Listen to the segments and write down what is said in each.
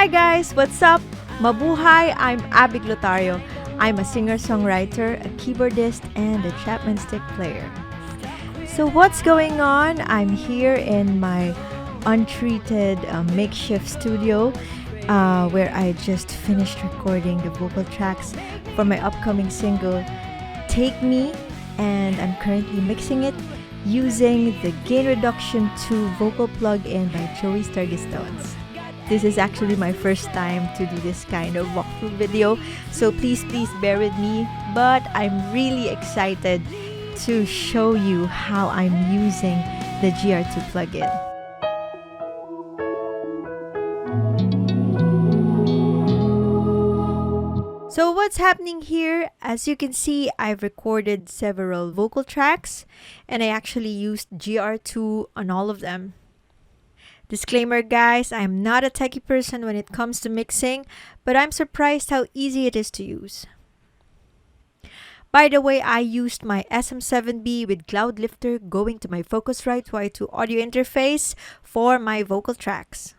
Hi guys, what's up? Mabuhay, I'm Abig Lotario. I'm a singer-songwriter, a keyboardist, and a Chapman stick player. So what's going on? I'm here in my untreated makeshift studio where I just finished recording the vocal tracks for my upcoming single, Take Me, and I'm currently mixing it using the Gain Reduction 2 vocal plugin by joeysturgistones. This is actually my first time to do this kind of walkthrough video, so please bear with me, but I'm really excited to show you how I'm using the GR2 plugin. So what's happening here? As you can see, I've recorded several vocal tracks and I actually used GR2 on all of them. Disclaimer guys, I'm not a techie person when it comes to mixing, but I'm surprised how easy it is to use. By the way, I used my SM7B with Cloud Lifter going to my Focusrite Y2 audio interface for my vocal tracks.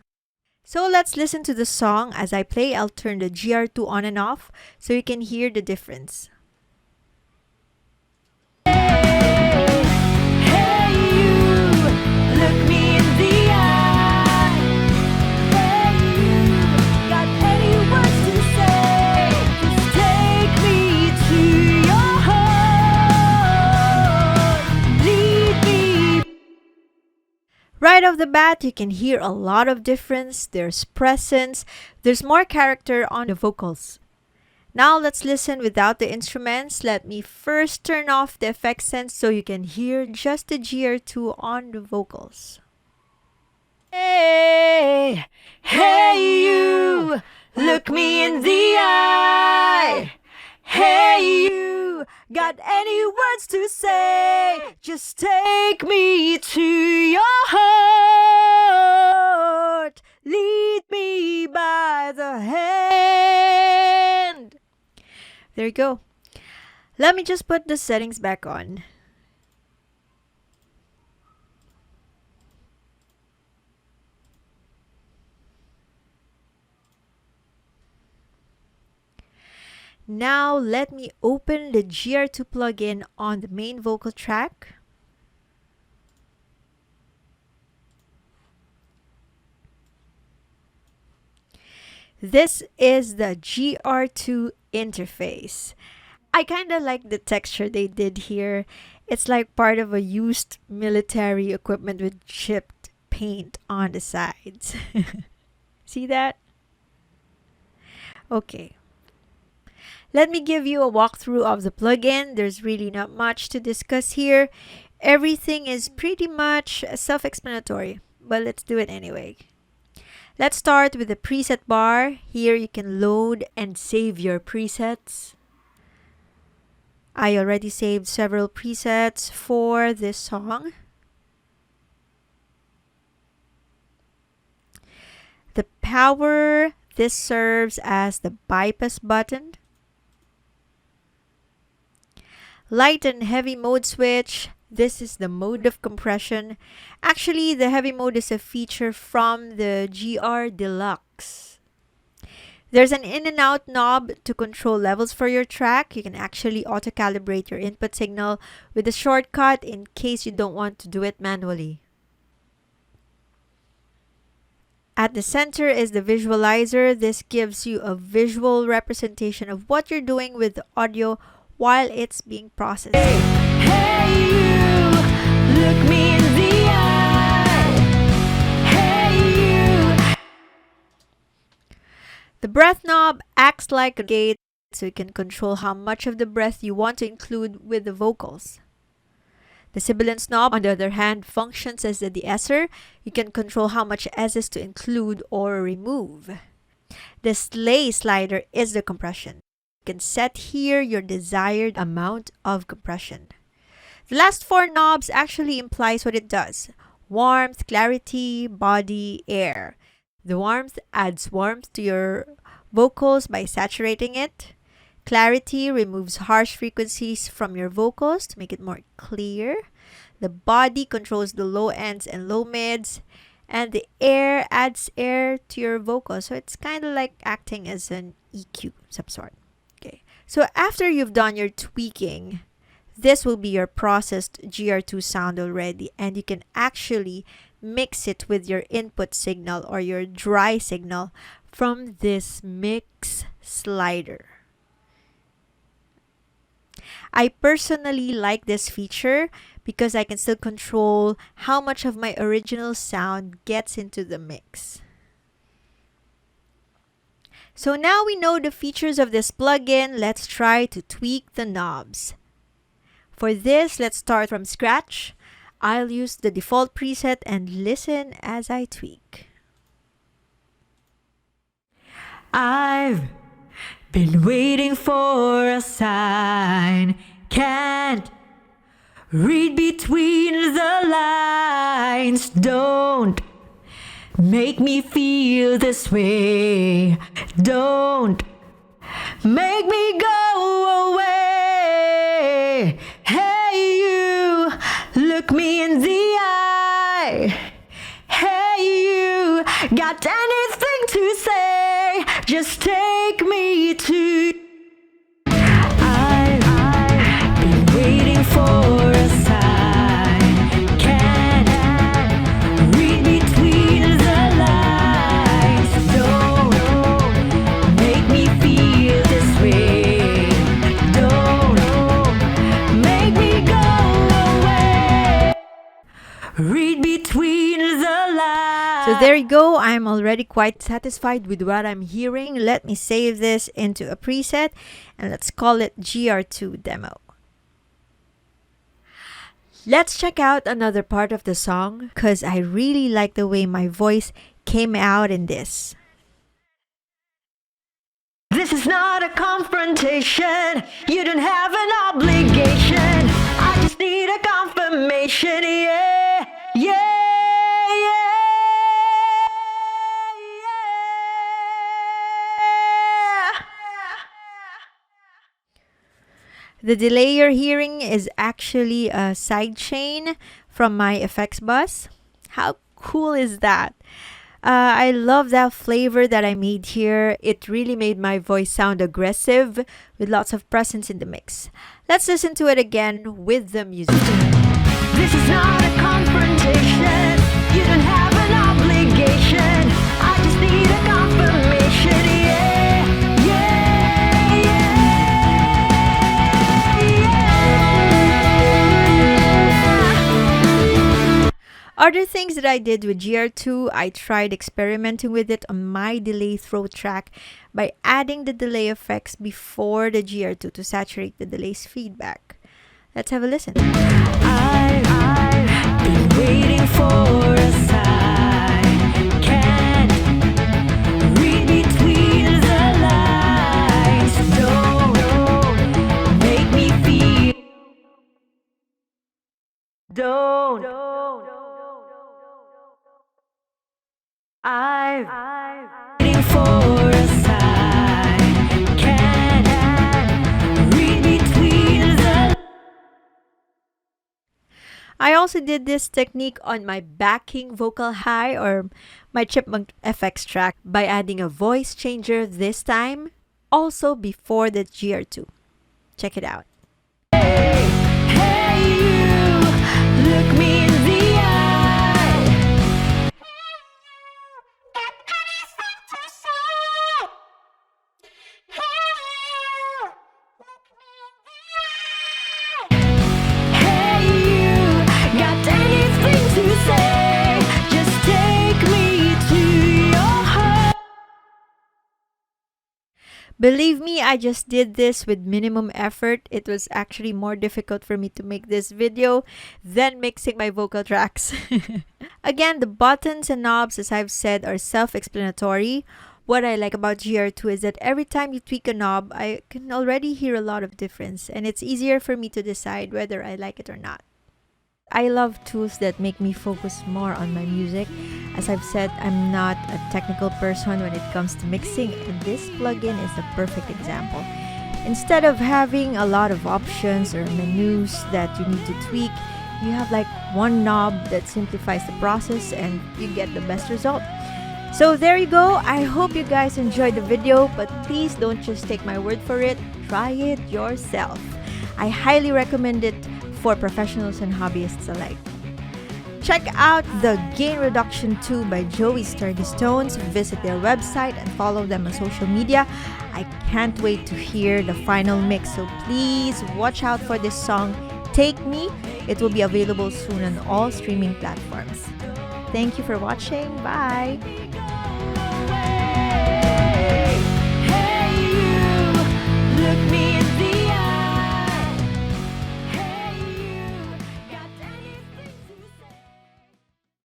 So let's listen to the song. As I play, I'll turn the GR2 on and off so you can hear the difference. Right off the bat, you can hear a lot of difference. There's presence. There's more character on the vocals. Now let's listen without the instruments. Let me first turn off the effect sense so you can hear just the GR2 on the vocals. Hey, hey you, look me in the eye. Hey you, got any words to say? Just take me to your heart. Lead me by the hand. There you go. Let me just put the settings back on. Now let me open the GR2 plugin on the main vocal track. This is the GR2 interface. I kind of like the texture they did here. It's like part of a used military equipment with chipped paint on the sides. See that? Okay. Let me give you a walkthrough of the plugin. There's really not much to discuss here. Everything is pretty much self-explanatory, but let's do it anyway. Let's start with the preset bar. Here you can load and save your presets. I already saved several presets for this song. The power, this serves as the bypass button. Light and heavy mode switch. This is the mode of compression. Actually, the heavy mode is a feature from the GR Deluxe. There's an in and out knob to control levels for your track. You can actually auto-calibrate your input signal with a shortcut in case you don't want to do it manually. At the center is the visualizer. This gives you a visual representation of what you're doing with the audio while it's being processed. Hey you, look me in the eye. Hey you. The breath knob acts like a gate, so you can control how much of the breath you want to include with the vocals. The sibilance knob, on the other hand, functions as the de-esser. You can control how much S's to include or remove. The slay slider is the compression. You can set here your desired amount of compression. The last four knobs actually implies what it does. Warmth, clarity, body, air. The warmth adds warmth to your vocals by saturating it. Clarity removes harsh frequencies from your vocals to make it more clear. The body controls the low ends and low mids. And the air adds air to your vocal. So it's kind of like acting as an EQ of some sort. Okay. So after you've done your tweaking, this will be your processed GR2 sound already. And you can actually mix it with your input signal or your dry signal from this mix slider. I personally like this feature because I can still control how much of my original sound gets into the mix. So now we know the features of this plugin, let's try to tweak the knobs. For this, let's start from scratch. I'll use the default preset and listen as I tweak. I've been waiting for a sign, can't read between the lines. Don't make me feel this way. Don't make me go away. Hey, you, look me in the eye. Hey, you, got anything to say? Just take me to. I've been waiting for a sign, can't read between the lines. Don't make me feel this way. Don't make me go away. Read between the lines. So there you go. I'm already quite satisfied with what I'm hearing. Let me save this into a preset and let's call it GR2 demo. Let's check out another part of the song because I really like the way my voice came out in this. This is not a confrontation. You don't have an obligation. I just need a confirmation. Yeah, yeah. The delay you're hearing is actually a sidechain from my effects bus. How cool is that? I love that flavor that I made here. It really made my voice sound aggressive with lots of presence in the mix. Let's listen to it again with the music. This is not a confrontation. You don't have an obligation. I just need a confirmation. Yeah, yeah, yeah, yeah. Other things that I did with GR2, I tried experimenting with it on my delay throw track by adding the delay effects before the GR2 to saturate the delay's feedback. Let's have a listen. I've been waiting for a sign, can't read between the lines. Don't make me feel. Don't. I've been waiting for a sign, can't read between the. I also did this technique on my backing vocal high or my Chipmunk FX track by adding a voice changer this time, also before the GR2. Check it out. Hey, hey, you, look me in the eye. Hey, you, got anything to say? Just take me to your heart. Believe me, I just did this with minimum effort. It was actually more difficult for me to make this video than mixing my vocal tracks. Again, the buttons and knobs, as I've said, are self-explanatory. What I like about GR2 is that every time you tweak a knob, I can already hear a lot of difference, and it's easier for me to decide whether I like it or not. I love tools that make me focus more on my music. As I've said, I'm not a technical person when it comes to mixing, and this plugin is the perfect example. Instead of having a lot of options or menus that you need to tweak, You have like one knob that simplifies the process and you get the best result. So there you go. I hope you guys enjoyed the video, but please don't just take my word for it. Try it yourself. I highly recommend it for professionals and hobbyists alike. Check out the Gain Reduction 2 by joeysturgistones. Visit their website and follow them on social media. I can't wait to hear the final mix, so please watch out for this song, Take Me. It will be available soon on all streaming platforms. Thank you for watching. Bye!